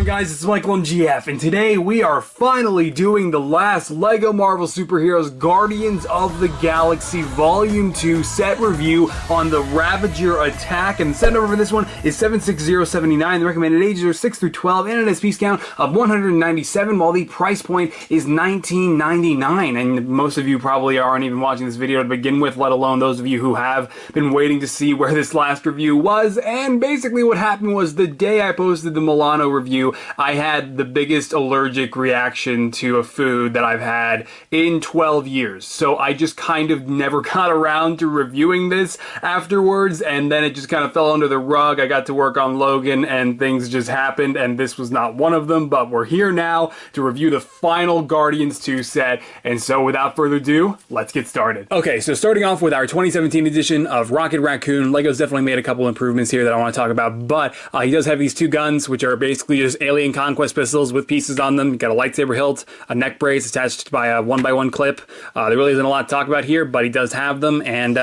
guys? It's Michael MGF, and today we are finally doing the last LEGO Marvel Superheroes Guardians of the Galaxy Volume 2 set review on the Ravager attack, and the set number for this one is 76079. The recommended ages are 6 through 12, and it has piece count of 197, while the price point is $19.99, and most of you probably aren't even watching this video to begin with, let alone those of you who have been waiting to see where this last review was. And basically what happened was, the day I posted the Milano review, I had the biggest allergic reaction to a food that I've had in 12 years. So I just kind of never got around to reviewing this afterwards, and then it just kind of fell under the rug. I got to work on Logan and things just happened, and this was not one of them, but we're here now to review the final Guardians 2 set. And so without further ado, let's get started. Okay, so starting off with our 2017 edition of Rocket Raccoon. LEGO's definitely made a couple improvements here that I want to talk about, but he does have these two guns, which are basically just alien conquest pistols with pieces on them. Got a lightsaber hilt, a neck brace attached by a 1x1 clip. There really isn't a lot to talk about here, but he does have them, and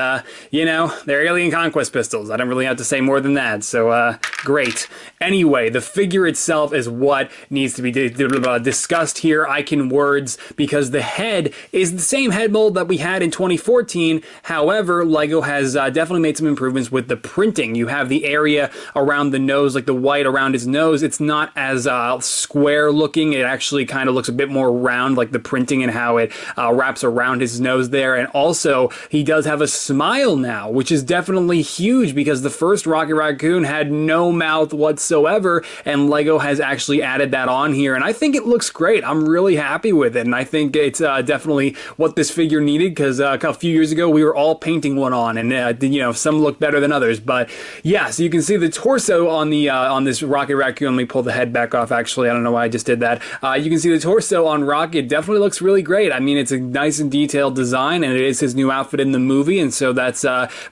you know, they're alien conquest pistols. I don't really have to say more than that, so great. Anyway, the figure itself is what needs to be discussed here. I can words, because the head is the same head mold that we had in 2014. However, LEGO has definitely made some improvements with the printing. You have the area around the nose, like the white around his nose. It's not as square looking. It actually kind of looks a bit more round, like the printing and how it wraps around his nose there. And also, he does have a smile now, which is definitely huge, because the first Rocket Raccoon had no mouth whatsoever, and LEGO has actually added that on here, and I think it looks great. I'm really happy with it, and I think it's definitely what this figure needed, because a few years ago we were all painting one on, and you know, some look better than others. But yeah, so you can see the torso on the on this Rocket Raccoon. Let me pull the head back off. Actually, I don't know why I just did that. You can see the torso on Rocket definitely looks really great. I mean, it's a nice and detailed design, and it is his new outfit in the movie, and so that's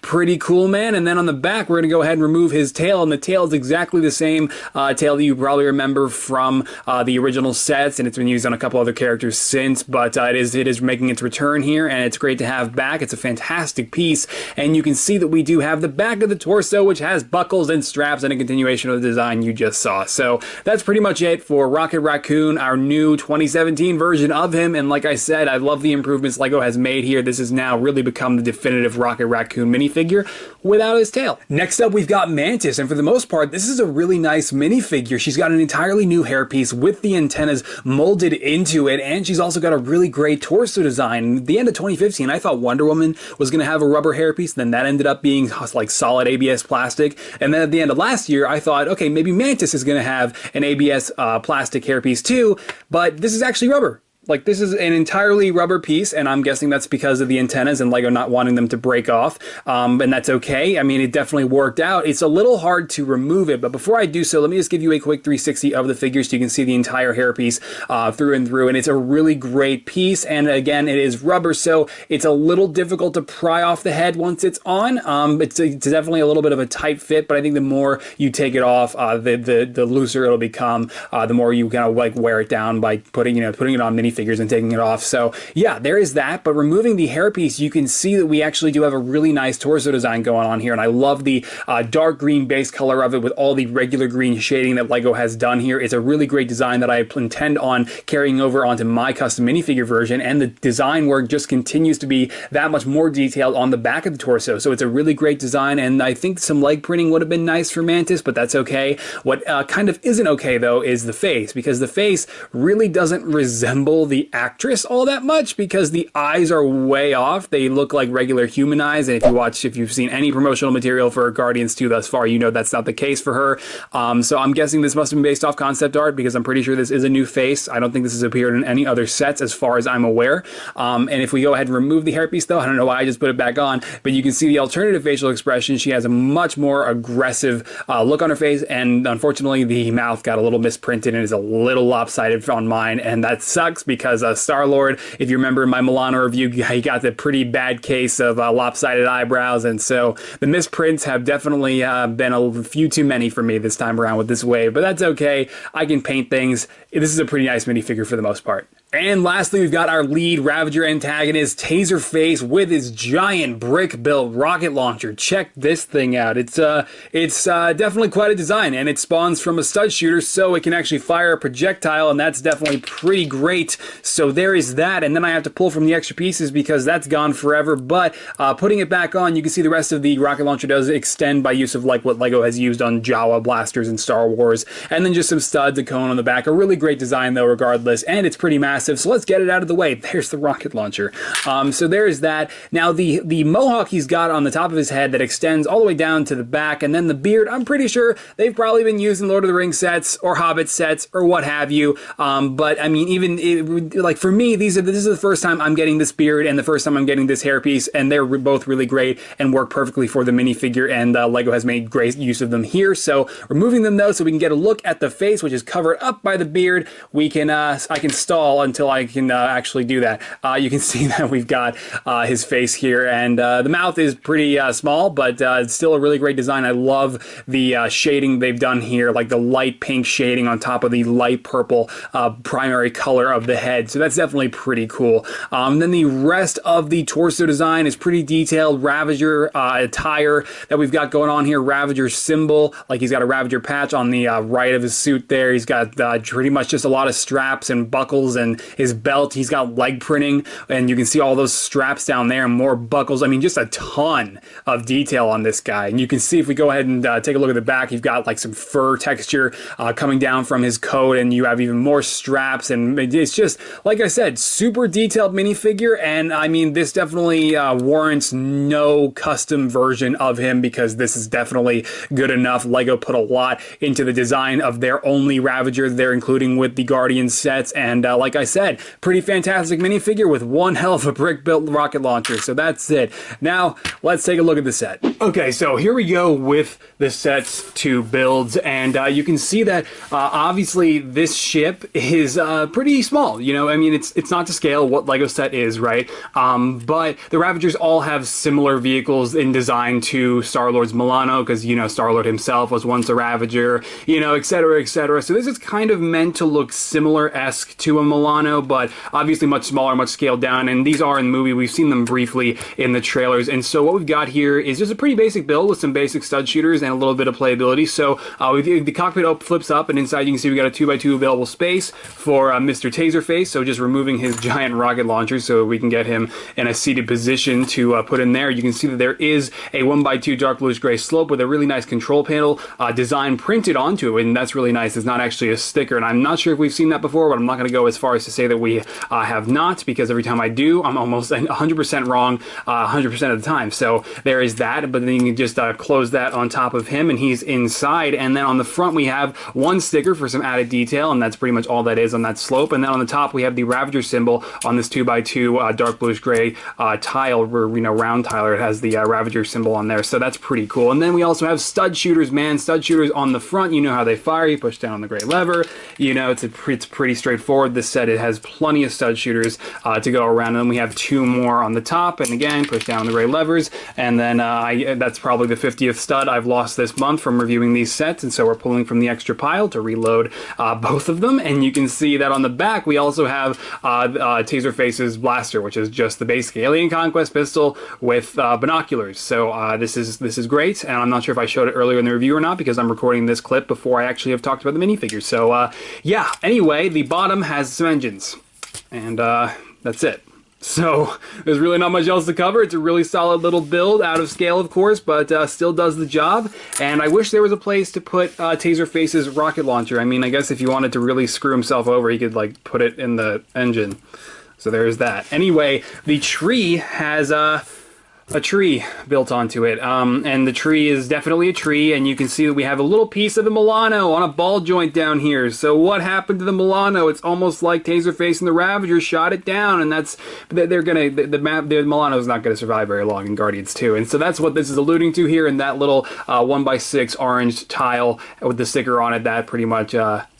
pretty cool, man. And then on the back, we're gonna go ahead and remove his tail, and the tail is exactly the same tail that you probably remember from the original sets, and it's been used on a couple other characters since, but it is making its return here, and it's great to have back. It's a fantastic piece, and you can see that we do have the back of the torso, which has buckles and straps, and a continuation of the design you just saw. So that's pretty much it for Rocket Raccoon, our new 2017 version of him. And like I said, I love the improvements LEGO has made here. This has now really become the definitive Rocket Raccoon minifigure without his tail. Next up, we've got Mantis, and for the most part, this is a really nice minifigure. She's got an entirely new hairpiece with the antennas molded into it, and she's also got a really great torso design. At the end of 2015, I thought Wonder Woman was going to have a rubber hairpiece, then that ended up being like solid ABS plastic, and then at the end of last year, I thought, okay, maybe Mantis is going to have an ABS plastic hairpiece too, but this is actually rubber. Like, this is an entirely rubber piece, and I'm guessing that's because of the antennas and LEGO not wanting them to break off, and that's okay. I mean, it definitely worked out. It's a little hard to remove it, but before I do so, let me just give you a quick 360 of the figure so you can see the entire hairpiece through and through, and it's a really great piece, and again, it is rubber, so it's a little difficult to pry off the head once it's on. It's definitely a little bit of a tight fit, but I think the more you take it off, the looser it'll become, the more you kind of like wear it down by putting it on minifigures and taking it off. So yeah, there is that, but removing the hairpiece, you can see that we actually do have a really nice torso design going on here, and I love the dark green base color of it with all the regular green shading that LEGO has done here. It's a really great design that I intend on carrying over onto my custom minifigure version, and the design work just continues to be that much more detailed on the back of the torso. So it's a really great design, and I think some leg printing would have been nice for Mantis, but that's okay. What kind of isn't okay though is the face, because the face really doesn't resemble the actress all that much, because the eyes are way off. They look like regular human eyes, and if you've seen any promotional material for Guardians 2 thus far, you know that's not the case for her. So I'm guessing this must have been based off concept art, because I'm pretty sure this is a new face. I don't think this has appeared in any other sets as far as I'm aware. And if we go ahead and remove the hairpiece though, I don't know why I just put it back on, but you can see the alternative facial expression. She has a much more aggressive look on her face, and unfortunately the mouth got a little misprinted and is a little lopsided on mine, and that sucks, because Star-Lord, if you remember in my Milano review, he got the pretty bad case of lopsided eyebrows, and so the misprints have definitely been a few too many for me this time around with this wave, but that's okay. I can paint things. This is a pretty nice minifigure for the most part. And lastly, we've got our lead Ravager antagonist, Taserface, with his giant brick-built rocket launcher. Check this thing out. It's definitely quite a design, and it spawns from a stud shooter, so it can actually fire a projectile, and that's definitely pretty great. So there is that, and then I have to pull from the extra pieces because that's gone forever, but putting it back on, you can see the rest of the rocket launcher does extend by use of like what LEGO has used on Jawa blasters in Star Wars, and then just some studs, a cone on the back. A really great design though regardless, and it's pretty massive. So let's get it out of the way. There's the rocket launcher. So there's that. Now the mohawk he's got on the top of his head that extends all the way down to the back, and then the beard, I'm pretty sure they've probably been used in Lord of the Rings sets or Hobbit sets or what have you. But I mean, even like for me, this is the first time I'm getting this beard and the first time I'm getting this hairpiece, and they're both really great and work perfectly for the minifigure, and LEGO has made great use of them here. So removing them though, so we can get a look at the face, which is covered up by the beard. We can I can stall until I can actually do that. You can see that we've got his face here, and the mouth is pretty small, but it's still a really great design. I love the shading they've done here, like the light pink shading on top of the light purple primary color of the head. So that's definitely pretty cool. Then the rest of the torso design is pretty detailed. Ravager attire that we've got going on here. Ravager symbol, like he's got a Ravager patch on the right of his suit there. He's got pretty much just a lot of straps and buckles, and his belt, he's got leg printing, and you can see all those straps down there and more buckles. I mean, just a ton of detail on this guy. And you can see if we go ahead and take a look at the back, you've got like some fur texture coming down from his coat, and you have even more straps, and it's just, like I said, super detailed minifigure. And I mean, this definitely warrants no custom version of him, because this is definitely good enough. LEGO put a lot into the design of their only Ravager they're including with the Guardians sets, and like I said, pretty fantastic minifigure with one hell of a brick-built rocket launcher. So that's it. Now, let's take a look at the set. Okay, so here we go with the set's two builds, and you can see that obviously this ship is pretty small. You know, I mean, it's not to scale what LEGO set is, right? But the Ravagers all have similar vehicles in design to Star-Lord's Milano, because, you know, Star-Lord himself was once a Ravager, you know, etc., etc. So this is kind of meant to look similar-esque to a Milano, but obviously much smaller, much scaled down, and these are in the movie. We've seen them briefly in the trailers, and so what we've got here is just a pretty basic build with some basic stud shooters and a little bit of playability. So the cockpit flips up, and inside you can see we got a 2x2 available space for Mr. Taserface, so just removing his giant rocket launcher so we can get him in a seated position to put in there. You can see that there is a 1x2 dark bluish gray slope with a really nice control panel design printed onto it, and that's really nice. It's not actually a sticker, and I'm not sure if we've seen that before, but I'm not going to go as far as to say that we have not, because every time I do, I'm almost 100% wrong 100% of the time. So there is that, but then you can just close that on top of him, and he's inside. And then on the front, we have one sticker for some added detail, and that's pretty much all that is on that slope. And then on the top, we have the Ravager symbol on this 2x2 dark bluish gray tile, or, you know, round tile. It has the Ravager symbol on there, so that's pretty cool. And then we also have stud shooters, man. Stud shooters on the front. You know how they fire. You push down the gray lever. You know, it's pretty straightforward. This set, it has plenty of stud shooters to go around, and then we have two more on the top, and again, push down the gray levers. And then that's probably the 50th stud I've lost this month from reviewing these sets, and so we're pulling from the extra pile to reload both of them. And you can see that on the back we also have Taserface's blaster, which is just the basic Alien Conquest pistol with binoculars. So this is great, and I'm not sure if I showed it earlier in the review or not, because I'm recording this clip before I actually have talked about the minifigures. So yeah, anyway, the bottom has some engines, and that's it. So there's really not much else to cover. It's a really solid little build, out of scale of course, but still does the job. And I wish there was a place to put Taserface's rocket launcher. I mean, I guess if you wanted to really screw himself over, he could like put it in the engine. So there's that. Anyway, the tree has a tree built onto it, and the tree is definitely a tree, and you can see that we have a little piece of the Milano on a ball joint down here. So what happened to the Milano? It's almost like Taserface and the Ravager shot it down, and that's the Milano's not gonna survive very long in Guardians 2, and so that's what this is alluding to here in that little 1x6 orange tile with the sticker on it. That pretty much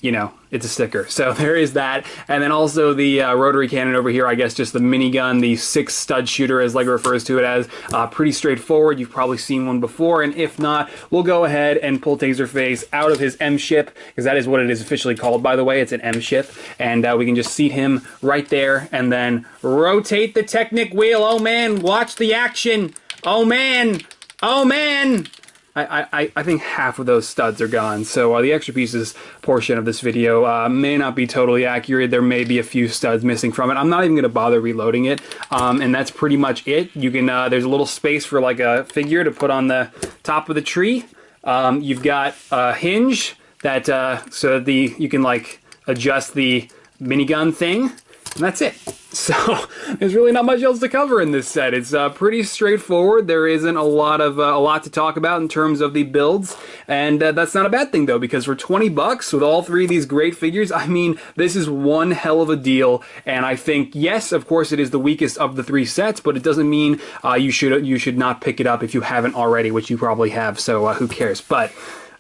you know, it's a sticker. So there is that. And then also the rotary cannon over here, I guess just the minigun, the 6-stud shooter as LEGO refers to it as. Pretty straightforward. You've probably seen one before. And if not, we'll go ahead and pull Taserface out of his M-ship, because that is what it is officially called, by the way. It's an M-ship. And we can just seat him right there and then rotate the Technic wheel. Oh man, watch the action. Oh man. Oh man. I think half of those studs are gone, so the extra pieces portion of this video may not be totally accurate. There may be a few studs missing from it. I'm not even going to bother reloading it, and that's pretty much it. You can there's a little space for like a figure to put on the top of the tree. You've got a hinge that so that you can like adjust the minigun thing, and that's it. So there's really not much else to cover in this set. It's pretty straightforward. There isn't a lot to talk about in terms of the builds, and that's not a bad thing though, because for 20 bucks with all 3 of these great figures, I mean, this is one hell of a deal. And I think, yes, of course, it is the weakest of the 3 sets, but it doesn't mean you should not pick it up if you haven't already, which you probably have. So who cares? But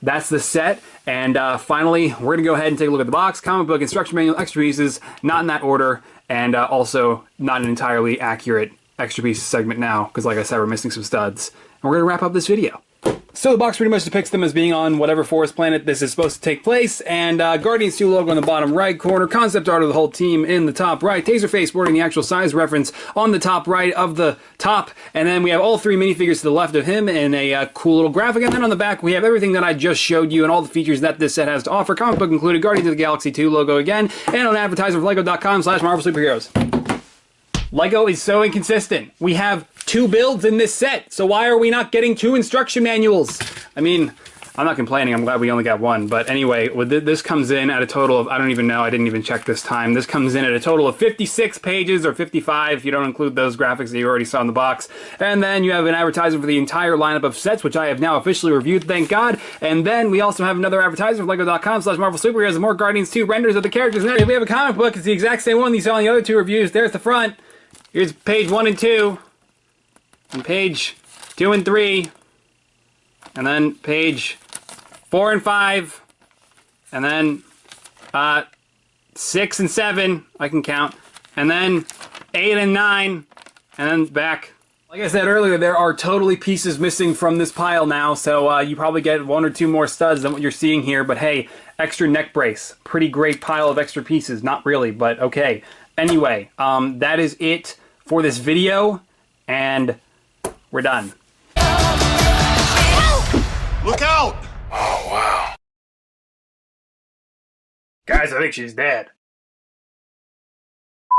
that's the set. And finally, we're gonna go ahead and take a look at the box, comic book, instruction manual, extra pieces, not in that order, and also not an entirely accurate extra pieces segment now, because like I said, we're missing some studs. And we're gonna wrap up this video. So the box pretty much depicts them as being on whatever forest planet this is supposed to take place, and Guardians 2 logo on the bottom right corner, concept art of the whole team in the top right, Taserface sporting the actual size reference on the top right of the top, and then we have all 3 minifigures to the left of him in a cool little graphic, and then on the back we have everything that I just showed you and all the features that this set has to offer, comic book included, Guardians of the Galaxy 2 logo again, and an advertisement for lego.com/Marvel Superheroes. LEGO is so inconsistent. We have 2 builds in this set, so why are we not getting 2 instruction manuals? I mean, I'm not complaining, I'm glad we only got 1, but anyway, this comes in at a total of, I don't even know, I didn't even check this time, this comes in at a total of 56 pages, or 55 if you don't include those graphics that you already saw in the box, and then you have an advertisement for the entire lineup of sets, which I have now officially reviewed, thank God, and then we also have another advertisement for lego.com/Marvel Superheroes and more Guardians 2 renders of the characters, and then we have a comic book, it's the exact same one you saw in the other 2 reviews, there's the front. Here's page 1 and 2, and page 2 and 3, and then page 4 and 5, and then 6 and 7, I can count, and then 8 and 9, and then back. Like I said earlier, there are totally pieces missing from this pile now, so you probably get 1 or 2 more studs than what you're seeing here, but hey, extra neck brace. Pretty great pile of extra pieces. Not really, but okay. Anyway, that is it for this video, and we're done. Look out! Oh, wow. Guys, I think she's dead.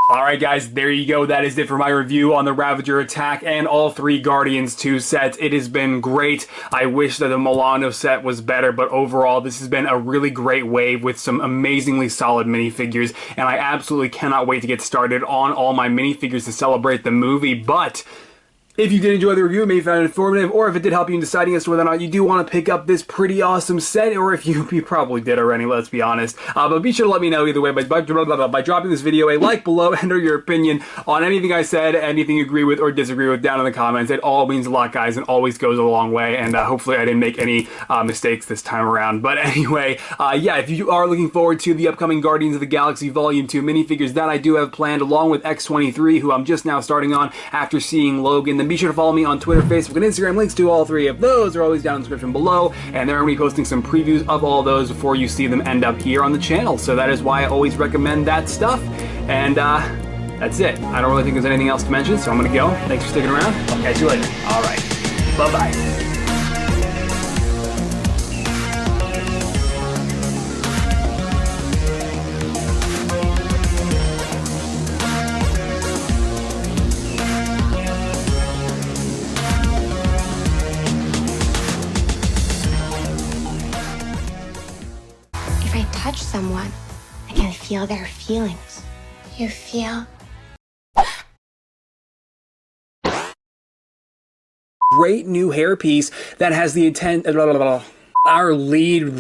Alright guys, there you go. That is it for my review on the Ravager attack and all 3 Guardians 2 sets. It has been great. I wish that the Milano set was better, but overall this has been a really great wave with some amazingly solid minifigures, and I absolutely cannot wait to get started on all my minifigures to celebrate the movie. But if you did enjoy the review, maybe you found it informative, or if it did help you in deciding as to whether or not you do want to pick up this pretty awesome set, or if you probably did already, let's be honest. But be sure to let me know either way by dropping this video a like below and or your opinion on anything I said, anything you agree with or disagree with down in the comments. It all means a lot, guys, and always goes a long way, and hopefully I didn't make any mistakes this time around. But anyway, yeah, if you are looking forward to the upcoming Guardians of the Galaxy Volume 2 minifigures that I do have planned, along with X-23, who I'm just now starting on after seeing Logan, then be sure to follow me on Twitter, Facebook, and Instagram. Links to all 3 of those are always down in the description below, and they're going to be posting some previews of all those before you see them end up here on the channel. So that is why I always recommend that stuff, and that's it. I don't really think there's anything else to mention, so I'm going to go. Thanks for sticking around. I'll catch you later. Alright, bye-bye. Touch someone, I can feel their feelings. You feel? Great new hairpiece that has the intent. Our lead and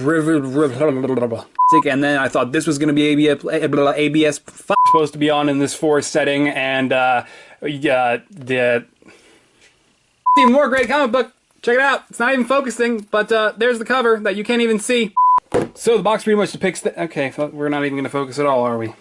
then I thought this was going to be ABS supposed to be on in this forest setting, and yeah, the even more great comic book. Check it out. It's not even focusing, but there's the cover that you can't even see. So the box pretty much depicts the... Okay, we're not even going to focus at all, are we?